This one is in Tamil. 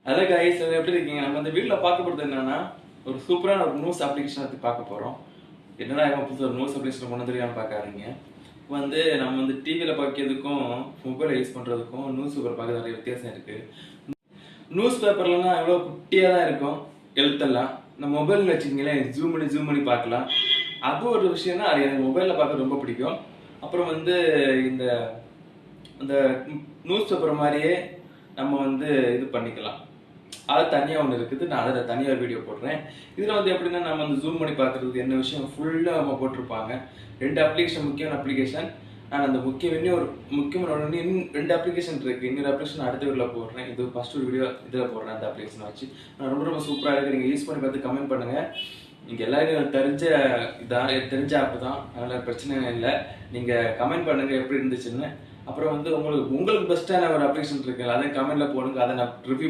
அதான் கைஸ் எப்படி இருக்கீங்க? நம்ம இந்த வீடியோல பார்க்க போறது என்னன்னா ஒரு சூப்பரான ஒரு நியூஸ் அப்ளிகேஷன் பத்தி பார்க்க போறோம். என்னடா இவன் புதுசா ஒரு நியூஸ் அப்ளிகேஷன் கொண்டு வந்திருக்கான்னு பார்க்காதீங்க. நம்ம டிவியில பார்க்கிறதுக்கும் மொபைலை யூஸ் பண்றதுக்கும் நியூஸ் பேப்பர் பார்க்க நிறைய வித்தியாசம் இருக்கு. நியூஸ் பேப்பர்லாம் எவ்வளோ குட்டியா தான் இருக்கும் எழுத்தெல்லாம். நம்ம மொபைல்னு வச்சுக்கிங்களேன் ஜூம் பண்ணி பார்க்கலாம். அது ஒரு விஷயம்னா அது எனக்கு மொபைலில் பார்க்க ரொம்ப பிடிக்கும். அப்புறம் இந்த இந்த நியூஸ் பேப்பர் மாதிரியே நம்ம இது பண்ணிக்கலாம். அது தனியாக ஒன்று இருக்குது. நான் அதில் தனியாக வீடியோ போடுறேன். இதில் எப்படின்னா நம்ம ஜூம் பண்ணி பார்க்குறதுக்கு என்ன விஷயம் ஃபுல்லாக நம்ம போட்டிருப்பாங்க. 2 அப்ளிகேஷன் முக்கியமான அப்ளிகேஷன். நான் அந்த முக்கியமான இன்னும் 2 அப்ளிகேஷன் இருக்குது. இன்னொரு அப்ளிகேஷன் அடுத்த வீடியோவில் போடுறேன். இது ஃபஸ்ட் ஒரு வீடியோ இதில் போடுறேன். அந்த அப்ளிகேஷனை வச்சு நான் ரொம்ப சூப்பராக இருக்குது. நீங்கள் யூஸ் பண்ணி பார்த்து கமெண்ட் பண்ணுங்கள். நீங்கள் எல்லாரும் தெரிஞ்ச ஆப் தான், அதனால் பிரச்சனை இல்லை. நீங்கள் கமெண்ட் பண்ணுங்கள் எப்படி இருந்துச்சுன்னு. அப்புறம் உங்களுக்கு பெஸ்ட்டான ஒரு அப்ளிகேஷன் இருக்குல்ல, அதை கமெண்ட்டில் போடுங்க. அதை நான் ரிவ்யூ